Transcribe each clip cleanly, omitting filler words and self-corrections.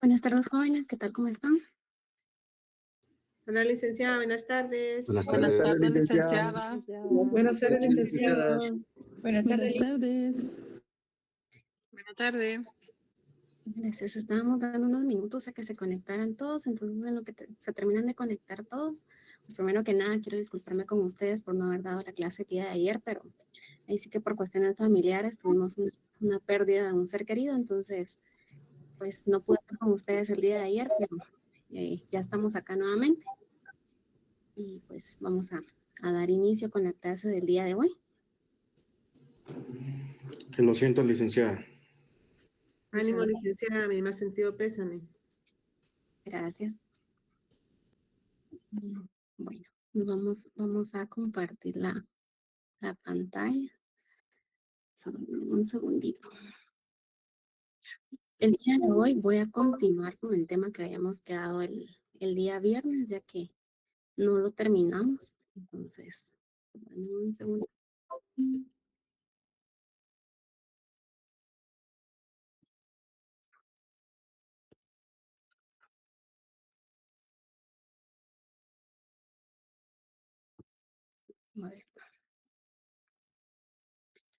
Buenas tardes, jóvenes. ¿Qué tal? ¿Cómo están? Hola, licenciada, buenas tardes. Buenas Buenas tardes, tardes, licenciada. licenciada. Buenas tardes, licenciada. Buenas Buenas tardes. Buenas tardes. Gracias. Estábamos dando unos minutos a que se conectaran todos, entonces en lo que se terminan de conectar todos, pues primero que nada quiero disculparme con ustedes por no haber dado la clase el día de ayer, pero ahí sí que por cuestiones familiares tuvimos una pérdida de un ser querido, entonces pues no pude estar con ustedes el día de ayer, pero ya estamos acá nuevamente y pues vamos a dar inicio con la clase del día de hoy. Que lo siento, licenciada. Ánimo, licenciada, mi más sentido pésame. Gracias. Bueno, vamos a compartir la pantalla. Solo un segundito. El día de hoy voy a continuar con el tema que habíamos quedado el día viernes, ya que no lo terminamos. Entonces, dame un segundo. A ver.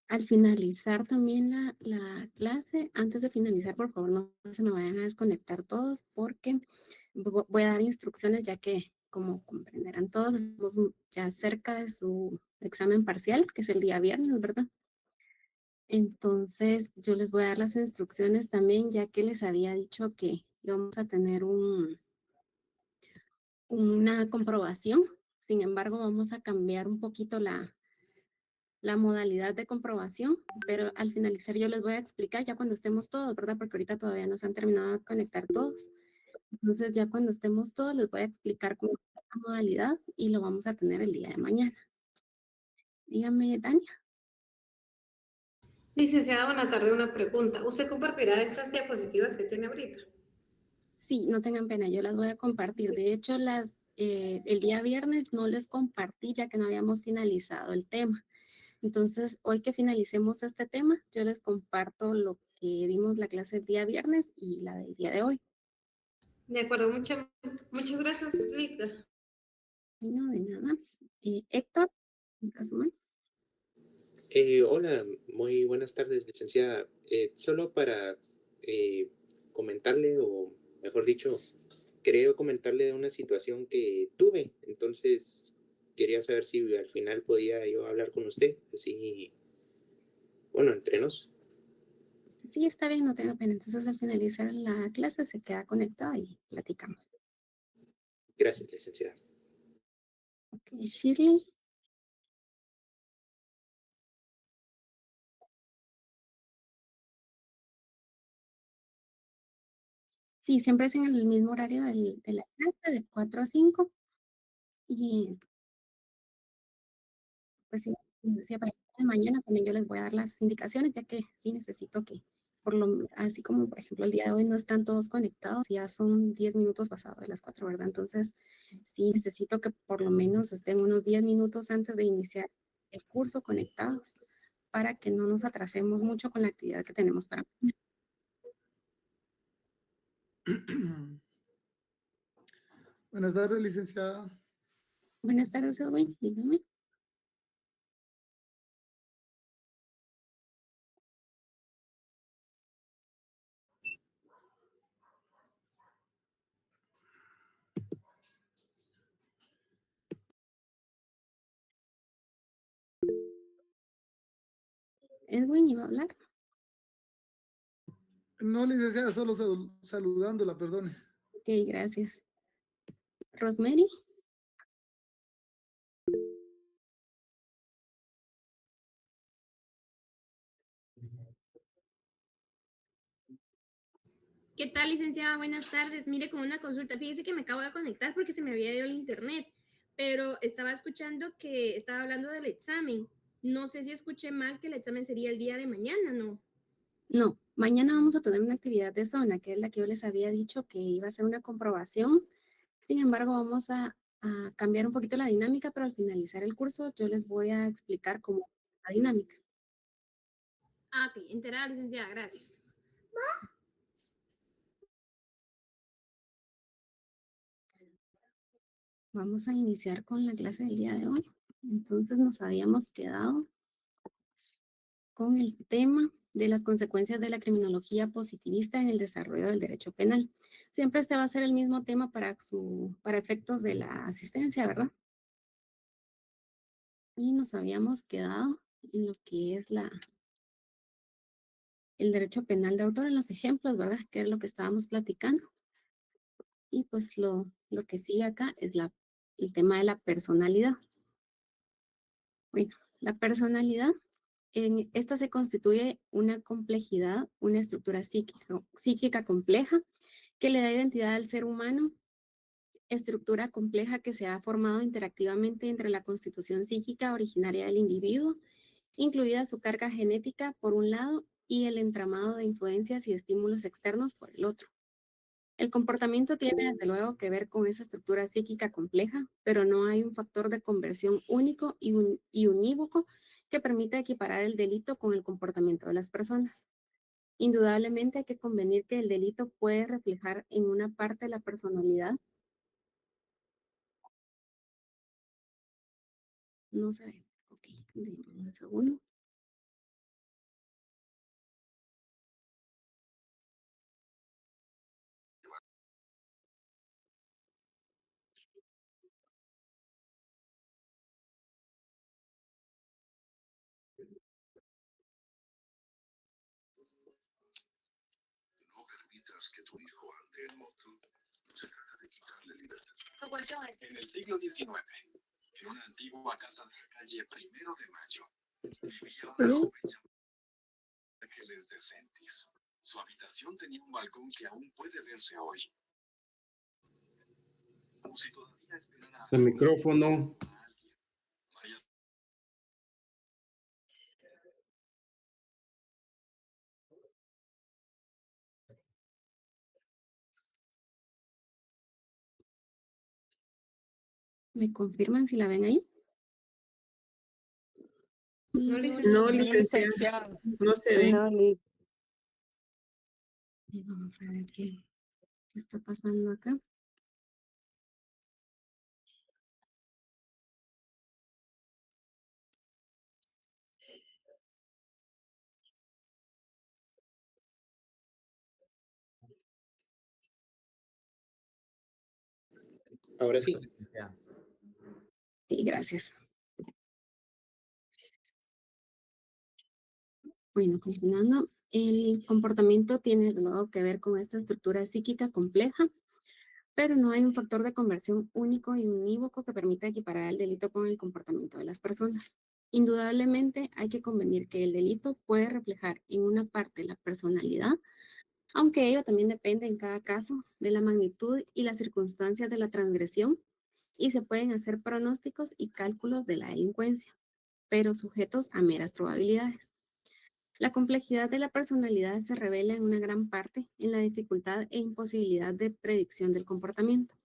Al finalizar también la clase, antes de finalizar, por favor, no se me vayan a desconectar todos porque voy a dar instrucciones ya que, como comprenderán todos, estamos ya cerca de su examen parcial, que es el día viernes, ¿verdad? Entonces, yo les voy a dar las instrucciones también, ya que les había dicho que íbamos a tener una comprobación. Sin embargo, vamos a cambiar un poquito la modalidad de comprobación, pero al finalizar yo les voy a explicar ya cuando estemos todos, ¿verdad? Porque ahorita todavía no se han terminado de conectar todos. Entonces ya cuando estemos todos les voy a explicar cómo es la modalidad y lo vamos a tener el día de mañana. Dígame, Dania. Licenciada, buena tarde. Una pregunta. ¿Usted compartirá estas diapositivas que tiene ahorita? Sí, no tengan pena, yo las voy a compartir. De hecho, el día viernes no les compartí ya que no habíamos finalizado el tema. Entonces, hoy que finalicemos este tema, yo les comparto lo que dimos la clase el día viernes y la del día de hoy. De acuerdo, muchas gracias, Lita. No, de nada. Héctor, ¿en caso mal? Hola, muy buenas tardes, licenciada. Solo para comentarle, o mejor dicho, quería comentarle de una situación que tuve. Entonces, quería saber si al final podía yo hablar con usted, así, bueno, entre nos. Sí, está bien, no tenga pena. Entonces, al finalizar la clase, se queda conectada y platicamos. Gracias, licenciada. Ok, Shirley. Sí, siempre es en el mismo horario de la clase, de 4 a 5. Y pues sí, como decía, para el día de mañana también yo les voy a dar las indicaciones, ya que sí necesito que, así como por ejemplo el día de hoy no están todos conectados, ya son 10 minutos pasados de las 4, ¿verdad? Entonces, sí necesito que por lo menos estén unos 10 minutos antes de iniciar el curso conectados, para que no nos atrasemos mucho con la actividad que tenemos para mañana. Buenas tardes, licenciada. Buenas tardes, Edwin, dígame. Edwin, ¿iba a hablar? No, licenciada, solo saludándola, perdone. Ok, gracias. Rosemary. ¿Qué tal, licenciada? Buenas tardes. Mire, con una consulta. Fíjese que me acabo de conectar porque se me había ido el internet, pero estaba escuchando que estaba hablando del examen. No sé si escuché mal que el examen sería el día de mañana, ¿no? No, mañana vamos a tener una actividad de zona, que es la que yo les había dicho que iba a ser una comprobación. Sin embargo, vamos a cambiar un poquito la dinámica, pero al finalizar el curso yo les voy a explicar cómo es la dinámica. Ah, ok, enterada, licenciada, gracias. Vamos a iniciar con la clase del día de hoy. Entonces nos habíamos quedado con el tema de las consecuencias de la criminología positivista en el desarrollo del derecho penal. Siempre este va a ser el mismo tema para efectos de la asistencia, ¿verdad? Y nos habíamos quedado en lo que es el derecho penal de autor, en los ejemplos, ¿verdad? Que es lo que estábamos platicando. Y pues lo que sigue acá es el tema de la personalidad. Bueno, la personalidad, en esta se constituye una complejidad, una estructura psíquica compleja que le da identidad al ser humano, estructura compleja que se ha formado interactivamente entre la constitución psíquica originaria del individuo, incluida su carga genética por un lado y el entramado de influencias y estímulos externos por el otro. El comportamiento tiene desde luego que ver con esa estructura psíquica compleja, pero no hay un factor de conversión único y unívoco que permita equiparar el delito con el comportamiento de las personas. Indudablemente hay que convenir que el delito puede reflejar en una parte la personalidad. No se ve. Ok, déjame un segundo. No permitas que tu hijo ande en moto. Se trata de quitarle libertad. En el siglo XIX, en una antigua casa de la calle Primero de Mayo, vivía una joven llamada Ángeles Decentes. Su habitación tenía un balcón que aún puede verse hoy. Como si todavía esperara El micrófono. a alguien. María ¿Me confirman si la ven ahí? No, No, licenciada, no se ve. Y vamos a ver qué está pasando acá. Ahora sí. Sí, gracias. Bueno, continuando, el comportamiento tiene de nuevo que ver con esta estructura psíquica compleja, pero no hay un factor de conversión único y unívoco que permita equiparar el delito con el comportamiento de las personas. Indudablemente hay que convenir que el delito puede reflejar en una parte la personalidad, aunque ello también depende en cada caso de la magnitud y las circunstancias de la transgresión, y se pueden hacer pronósticos y cálculos de la delincuencia, pero sujetos a meras probabilidades. La complejidad de la personalidad se revela en una gran parte en la dificultad e imposibilidad de predicción del comportamiento.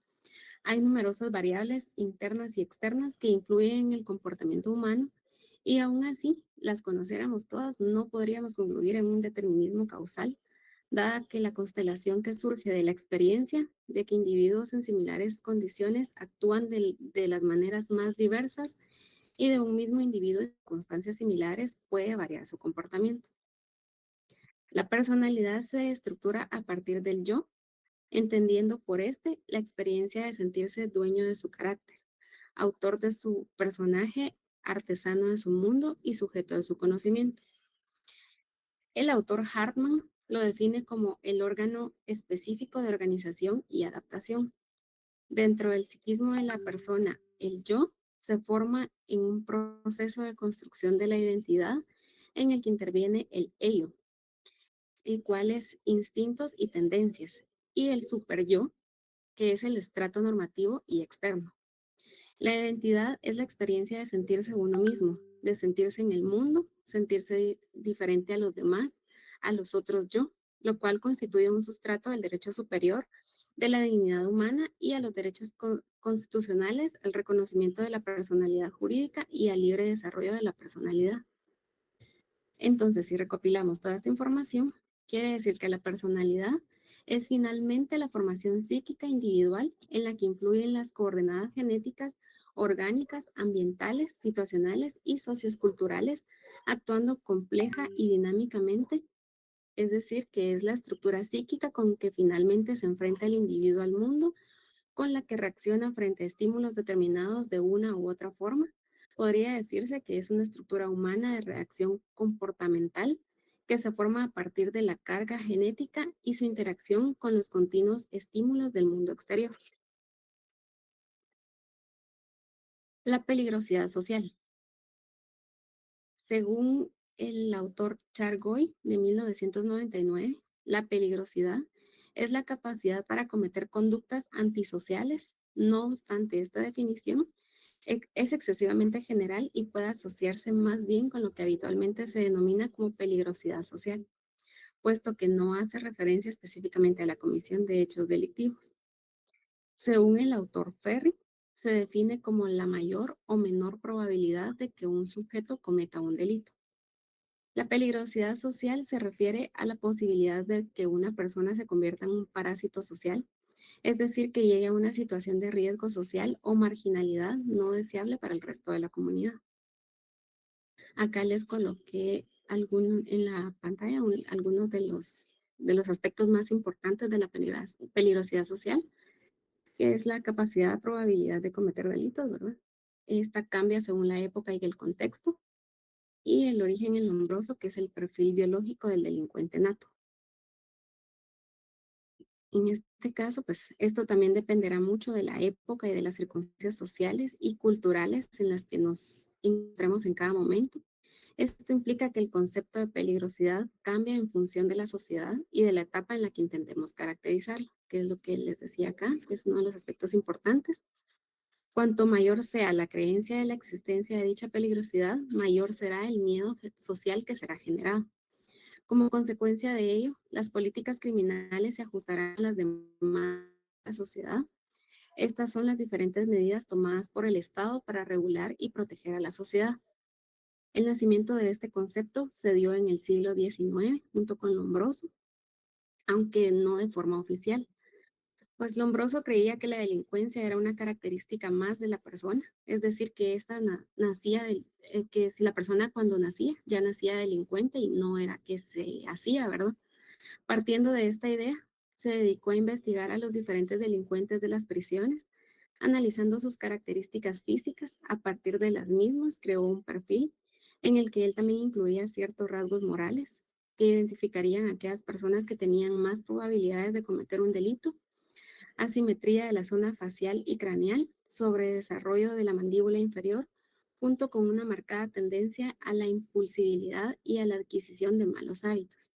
Hay numerosas variables internas y externas que influyen en el comportamiento humano y aún así, las conociéramos todas, no podríamos concluir en un determinismo causal, dada que la constelación que surge de la experiencia de que individuos en similares condiciones actúan de las maneras más diversas y de un mismo individuo en circunstancias similares puede variar su comportamiento. La personalidad se estructura a partir del yo, entendiendo por este la experiencia de sentirse dueño de su carácter, autor de su personaje, artesano de su mundo y sujeto de su conocimiento. El autor Hartman lo define como el órgano específico de organización y adaptación. Dentro del psiquismo de la persona, el yo se forma en un proceso de construcción de la identidad en el que interviene el ello, el cual es instintos y tendencias, y el superyo, que es el estrato normativo y externo. La identidad es la experiencia de sentirse uno mismo, de sentirse en el mundo, sentirse diferente a los demás, a los otros yo, lo cual constituye un sustrato del derecho superior, de la dignidad humana y a los derechos constitucionales, el reconocimiento de la personalidad jurídica y al libre desarrollo de la personalidad. Entonces, si recopilamos toda esta información, quiere decir que la personalidad es finalmente la formación psíquica individual en la que influyen las coordenadas genéticas, orgánicas, ambientales, situacionales y socioculturales, actuando compleja y dinámicamente, es decir, que es la estructura psíquica con que finalmente se enfrenta el individuo al mundo, con la que reacciona frente a estímulos determinados de una u otra forma. Podría decirse que es una estructura humana de reacción comportamental que se forma a partir de la carga genética y su interacción con los continuos estímulos del mundo exterior. La peligrosidad social. Según el autor Chargoy de 1999, la peligrosidad es la capacidad para cometer conductas antisociales. No obstante, esta definición es excesivamente general y puede asociarse más bien con lo que habitualmente se denomina como peligrosidad social, puesto que no hace referencia específicamente a la comisión de hechos delictivos. Según el autor Ferry, se define como la mayor o menor probabilidad de que un sujeto cometa un delito. La peligrosidad social se refiere a la posibilidad de que una persona se convierta en un parásito social, es decir, que llegue a una situación de riesgo social o marginalidad no deseable para el resto de la comunidad. Acá les coloqué en la pantalla algunos de los aspectos más importantes de la peligrosidad social, que es la capacidad, probabilidad de cometer delitos, ¿verdad? Esta cambia según la época y el contexto, y el origen enlombroso, que es el perfil biológico del delincuente nato. En este caso, pues esto también dependerá mucho de la época y de las circunstancias sociales y culturales en las que nos encontremos en cada momento. Esto implica que el concepto de peligrosidad cambia en función de la sociedad y de la etapa en la que intentemos caracterizarlo, que es lo que les decía acá, que es uno de los aspectos importantes. Cuanto mayor sea la creencia de la existencia de dicha peligrosidad, mayor será el miedo social que será generado. Como consecuencia de ello, las políticas criminales se ajustarán a las demandas de la sociedad. Estas son las diferentes medidas tomadas por el Estado para regular y proteger a la sociedad. El nacimiento de este concepto se dio en el siglo XIX junto con Lombroso, aunque no de forma oficial. Pues Lombroso creía que la delincuencia era una característica más de la persona, es decir, que que si la persona cuando nacía ya nacía delincuente y no era que se hacía, ¿verdad? Partiendo de esta idea, se dedicó a investigar a los diferentes delincuentes de las prisiones, analizando sus características físicas. A partir de las mismas, creó un perfil en el que él también incluía ciertos rasgos morales que identificarían a aquellas personas que tenían más probabilidades de cometer un delito: asimetría de la zona facial y craneal, sobredesarrollo de la mandíbula inferior, junto con una marcada tendencia a la impulsividad y a la adquisición de malos hábitos.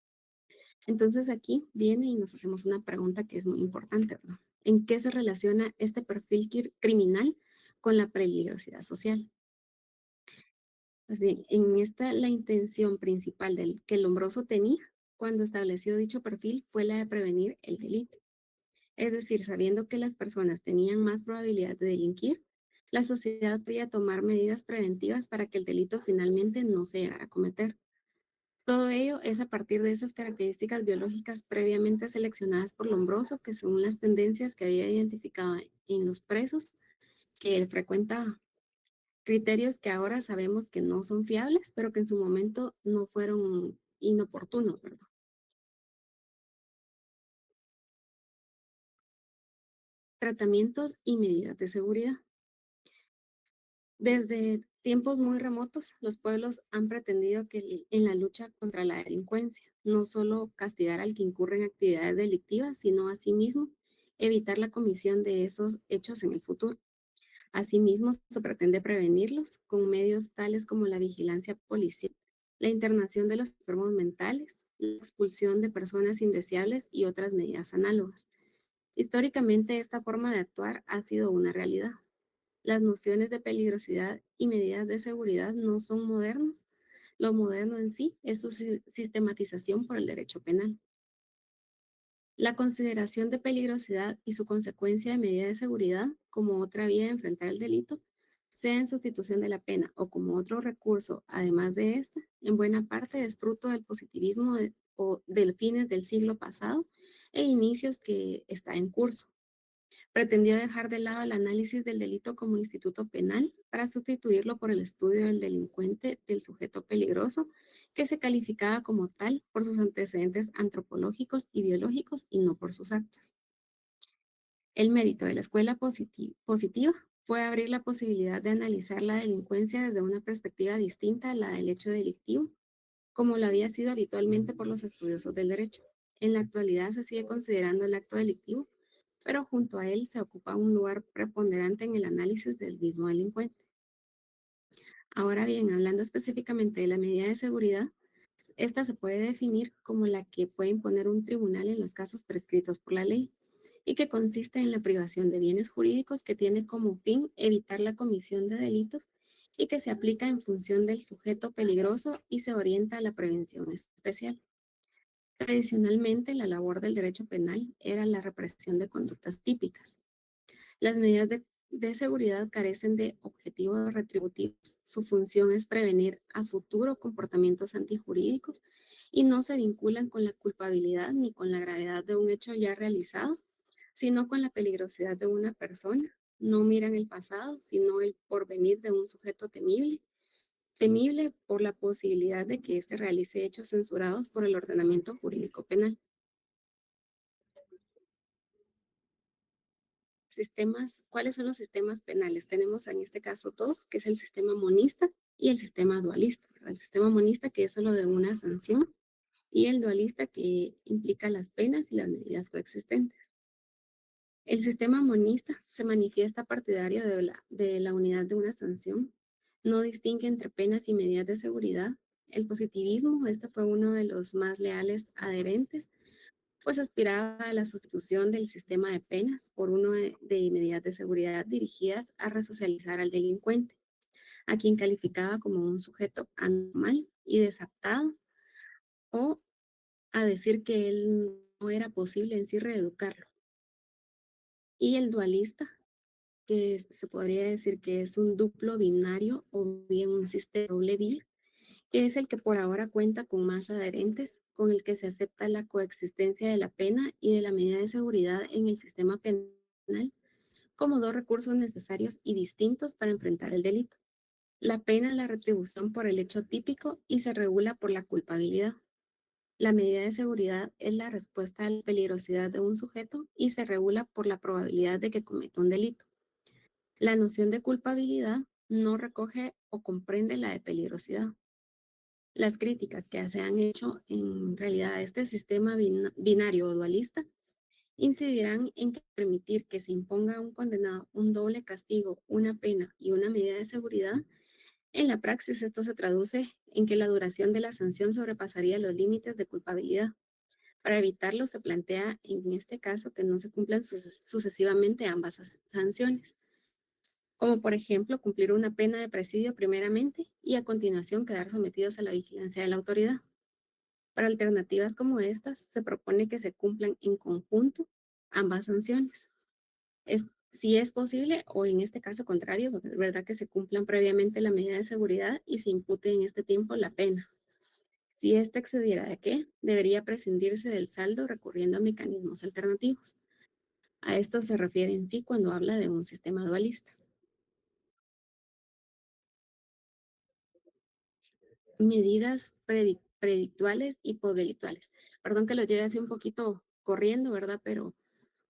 Entonces aquí viene y nos hacemos una pregunta que es muy importante, ¿verdad? ¿En qué se relaciona este perfil criminal con la peligrosidad social? Pues bien, en esta la intención principal que Lombroso tenía cuando estableció dicho perfil fue la de prevenir el delito. Es decir, sabiendo que las personas tenían más probabilidad de delinquir, la sociedad podía tomar medidas preventivas para que el delito finalmente no se llegara a cometer. Todo ello es a partir de esas características biológicas previamente seleccionadas por Lombroso, que según las tendencias que había identificado en los presos que él frecuentaba. Criterios que ahora sabemos que no son fiables, pero que en su momento no fueron inoportunos, ¿verdad? Tratamientos y medidas de seguridad. Desde tiempos muy remotos, los pueblos han pretendido que en la lucha contra la delincuencia, no solo castigar al que incurre en actividades delictivas, sino asimismo evitar la comisión de esos hechos en el futuro. Asimismo, se pretende prevenirlos con medios tales como la vigilancia policial, la internación de los enfermos mentales, la expulsión de personas indeseables y otras medidas análogas. Históricamente, esta forma de actuar ha sido una realidad. Las nociones de peligrosidad y medidas de seguridad no son modernas. Lo moderno en sí es su sistematización por el derecho penal. La consideración de peligrosidad y su consecuencia de medida de seguridad como otra vía de enfrentar el delito, sea en sustitución de la pena o como otro recurso, además de esta, en buena parte es fruto del positivismo o del fines del siglo pasado, e indicios que está en curso. Pretendió dejar de lado el análisis del delito como instituto penal para sustituirlo por el estudio del delincuente del sujeto peligroso, que se calificaba como tal por sus antecedentes antropológicos y biológicos y no por sus actos. El mérito de la escuela positiva fue abrir la posibilidad de analizar la delincuencia desde una perspectiva distinta a la del hecho delictivo, como lo había sido habitualmente por los estudiosos del derecho. En la actualidad se sigue considerando el acto delictivo, pero junto a él se ocupa un lugar preponderante en el análisis del mismo delincuente. Ahora bien, hablando específicamente de la medida de seguridad, esta se puede definir como la que puede imponer un tribunal en los casos prescritos por la ley y que consiste en la privación de bienes jurídicos que tiene como fin evitar la comisión de delitos y que se aplica en función del sujeto peligroso y se orienta a la prevención especial. Tradicionalmente, la labor del derecho penal era la represión de conductas típicas. Las medidas de seguridad carecen de objetivos retributivos. Su función es prevenir a futuro comportamientos antijurídicos y no se vinculan con la culpabilidad ni con la gravedad de un hecho ya realizado, sino con la peligrosidad de una persona. No miran el pasado, sino el porvenir de un sujeto temible por la posibilidad de que éste realice hechos censurados por el ordenamiento jurídico penal. ¿Cuáles son los sistemas penales? Tenemos en este caso dos, que es el sistema monista y el sistema dualista, ¿verdad? El sistema monista, que es solo de una sanción, y el dualista, que implica las penas y las medidas coexistentes. El sistema monista se manifiesta partidario de la unidad de una sanción, no distingue entre penas y medidas de seguridad. El positivismo, este fue uno de los más leales adherentes, pues aspiraba a la sustitución del sistema de penas por uno de medidas de seguridad dirigidas a resocializar al delincuente, a quien calificaba como un sujeto anormal y desaptado, o a decir que él no era posible en sí reeducarlo. Y el dualista, que se podría decir que es un duplo binario o bien un sistema doble vía, que es el que por ahora cuenta con más adherentes, con el que se acepta la coexistencia de la pena y de la medida de seguridad en el sistema penal como dos recursos necesarios y distintos para enfrentar el delito. La pena es la retribución por el hecho típico y se regula por la culpabilidad. La medida de seguridad es la respuesta a la peligrosidad de un sujeto y se regula por la probabilidad de que cometa un delito. La noción de culpabilidad no recoge o comprende la de peligrosidad. Las críticas que se han hecho en realidad a este sistema binario o dualista incidirán en que permitir que se imponga a un condenado un doble castigo, una pena y una medida de seguridad, en la praxis esto se traduce en que la duración de la sanción sobrepasaría los límites de culpabilidad. Para evitarlo se plantea en este caso que no se cumplan sucesivamente ambas sanciones, como por ejemplo cumplir una pena de presidio primeramente y a continuación quedar sometidos a la vigilancia de la autoridad. Para alternativas como estas, se propone que se cumplan en conjunto ambas sanciones. Si es posible, o en este caso contrario, es verdad que se cumplan previamente la medida de seguridad y se impute en este tiempo la pena. Si ésta excediera de qué, debería prescindirse del saldo recurriendo a mecanismos alternativos. A esto se refiere en sí cuando habla de un sistema dualista. Medidas predictuales y posdelictuales. Perdón que lo lleve así un poquito corriendo, ¿verdad? Pero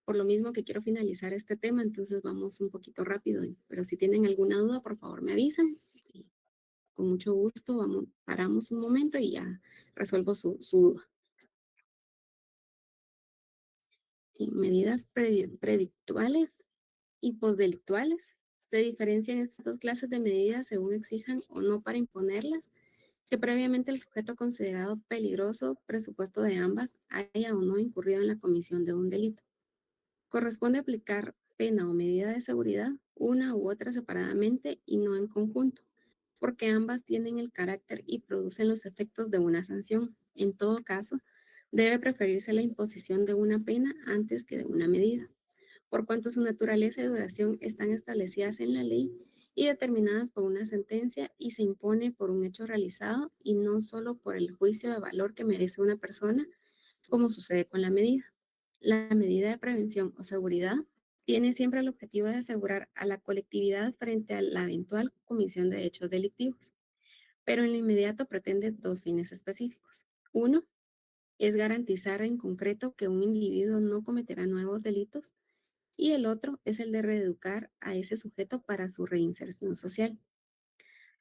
por lo mismo que quiero finalizar este tema, entonces vamos un poquito rápido. Pero si tienen alguna duda, por favor me avisan. Y con mucho gusto paramos un momento y ya resuelvo su duda. Medidas predictuales y posdelictuales. Se diferencian estas dos clases de medidas según exijan o no para imponerlas, que previamente el sujeto considerado peligroso, presupuesto de ambas, haya o no incurrido en la comisión de un delito. Corresponde aplicar pena o medida de seguridad, una u otra separadamente y no en conjunto, porque ambas tienen el carácter y producen los efectos de una sanción. En todo caso, debe preferirse la imposición de una pena antes que de una medida, por cuanto su naturaleza y duración están establecidas en la ley y determinadas por una sentencia y se impone por un hecho realizado y no solo por el juicio de valor que merece una persona, como sucede con la medida. La medida de prevención o seguridad tiene siempre el objetivo de asegurar a la colectividad frente a la eventual comisión de hechos delictivos, pero en lo inmediato pretende dos fines específicos. Uno es garantizar en concreto que un individuo no cometerá nuevos delitos y el otro es el de reeducar a ese sujeto para su reinserción social.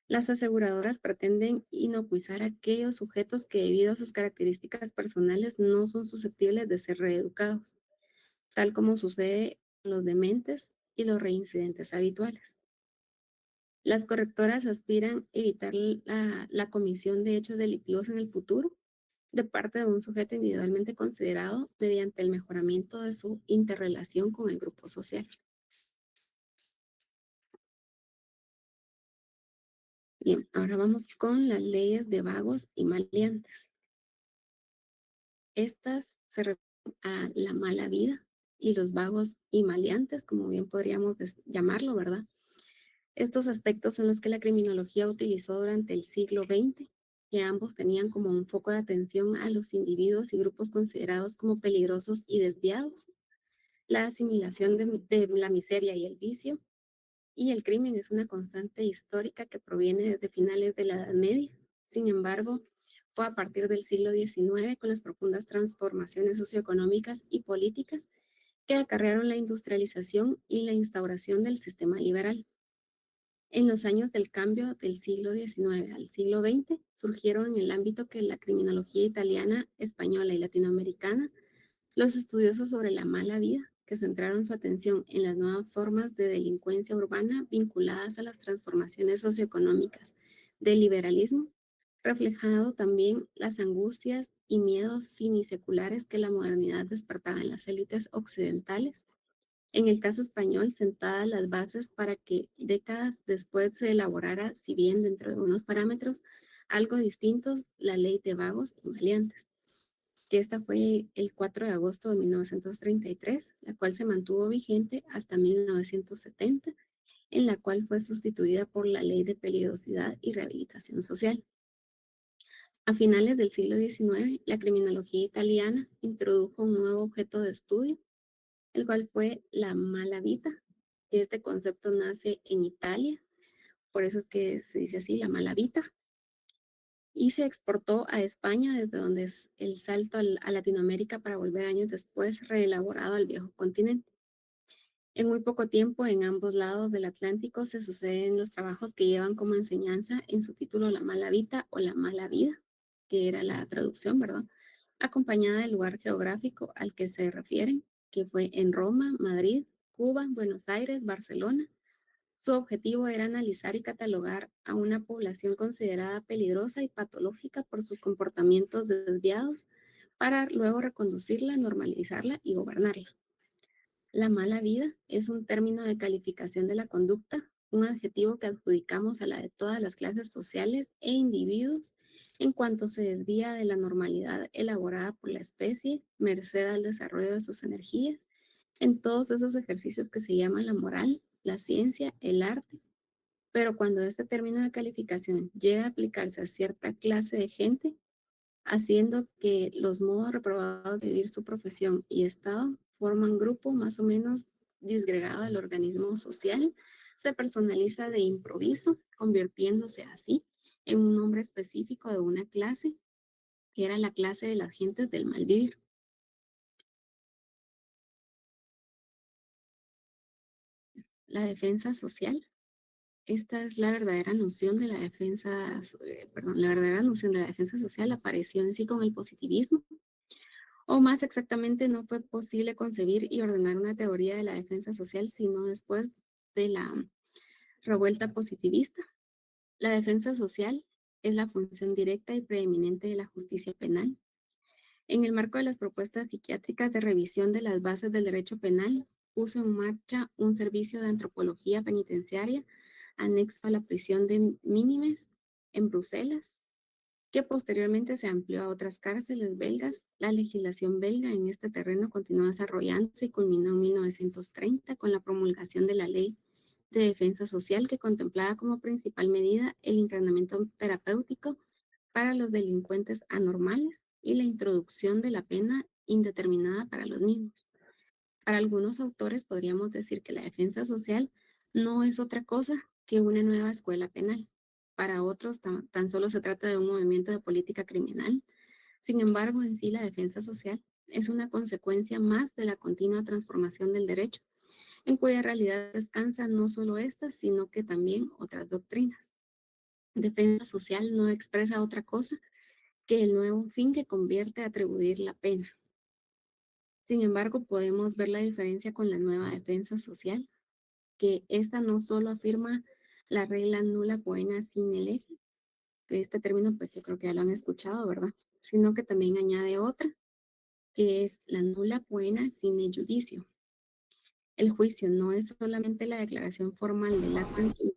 Las aseguradoras pretenden inocuizar a aquellos sujetos que debido a sus características personales no son susceptibles de ser reeducados, tal como sucede con los dementes y los reincidentes habituales. Las correctoras aspiran a evitar la comisión de hechos delictivos en el futuro de parte de un sujeto individualmente considerado mediante el mejoramiento de su interrelación con el grupo social. Bien, ahora vamos con las leyes de vagos y maleantes. Estas se refieren a la mala vida y los vagos y maleantes, como bien podríamos llamarlo, ¿verdad? Estos aspectos son los que la criminología utilizó durante el siglo XX, que ambos tenían como un foco de atención a los individuos y grupos considerados como peligrosos y desviados. La asimilación de la miseria y el vicio y el crimen es una constante histórica que proviene desde finales de la Edad Media. Sin embargo, fue a partir del siglo XIX, con las profundas transformaciones socioeconómicas y políticas que acarrearon la industrialización y la instauración del sistema liberal. En los años del cambio del siglo XIX al siglo XX, surgieron en el ámbito que la criminología italiana, española y latinoamericana los estudiosos sobre la mala vida, que centraron su atención en las nuevas formas de delincuencia urbana vinculadas a las transformaciones socioeconómicas del liberalismo, reflejado también las angustias y miedos finiseculares que la modernidad despertaba en las élites occidentales. En el caso español, sentadas las bases para que décadas después se elaborara, si bien dentro de unos parámetros algo distintos, la ley de vagos y maleantes, que esta fue el 4 de agosto de 1933, la cual se mantuvo vigente hasta 1970, en la cual fue sustituida por la Ley de Peligrosidad y Rehabilitación Social. A finales del siglo XIX, la criminología italiana introdujo un nuevo objeto de estudio, el cual fue la mala vita. Este concepto nace en Italia, por eso es que se dice así, la mala vita, y se exportó a España, desde donde es el salto a Latinoamérica para volver años después reelaborado al viejo continente. En muy poco tiempo, en ambos lados del Atlántico se suceden los trabajos que llevan como enseñanza en su título la mala vita o la mala vida, que era la traducción, ¿verdad? Acompañada del lugar geográfico al que se refieren, que fue en Roma, Madrid, Cuba, Buenos Aires, Barcelona. Su objetivo era analizar y catalogar a una población considerada peligrosa y patológica por sus comportamientos desviados para luego reconducirla, normalizarla y gobernarla. La mala vida es un término de calificación de la conducta, un adjetivo que adjudicamos a la de todas las clases sociales e individuos en cuanto se desvía de la normalidad elaborada por la especie, merced al desarrollo de sus energías, en todos esos ejercicios que se llaman la moral, la ciencia, el arte. Pero cuando este término de calificación llega a aplicarse a cierta clase de gente, haciendo que los modos reprobados de vivir su profesión y estado forman grupo más o menos disgregado del organismo social, se personaliza de improviso, convirtiéndose así en un nombre específico de una clase, que era la clase de las gentes del mal vivir. La defensa social. Esta es la verdadera noción de la defensa, la verdadera noción de la defensa social apareció en sí con el positivismo, o más exactamente no fue posible concebir y ordenar una teoría de la defensa social sino después de la revuelta positivista. La defensa social es la función directa y preeminente de la justicia penal. En el marco de las propuestas psiquiátricas de revisión de las bases del derecho penal, puso en marcha un servicio de antropología penitenciaria anexo a la prisión de Mínimes en Bruselas, que posteriormente se amplió a otras cárceles belgas. La legislación belga en este terreno continuó desarrollándose y culminó en 1930 con la promulgación de la Ley de Defensa Social, que contemplaba como principal medida el internamiento terapéutico para los delincuentes anormales y la introducción de la pena indeterminada para los mismos. Para algunos autores podríamos decir que la defensa social no es otra cosa que una nueva escuela penal. Para otros tan solo se trata de un movimiento de política criminal. Sin embargo, en sí la defensa social es una consecuencia más de la continua transformación del derecho, en cuya realidad descansa no solo esta, sino que también otras doctrinas. Defensa social no expresa otra cosa que el nuevo fin que convierte a atribuir la pena. Sin embargo, podemos ver la diferencia con la nueva defensa social, que esta no solo afirma la regla nula poena sine lege, que este término pues yo creo que ya lo han escuchado, ¿verdad? Sino que también añade otra, que es la nula poena sine judicio. El juicio no es solamente la declaración formal del acto en sí,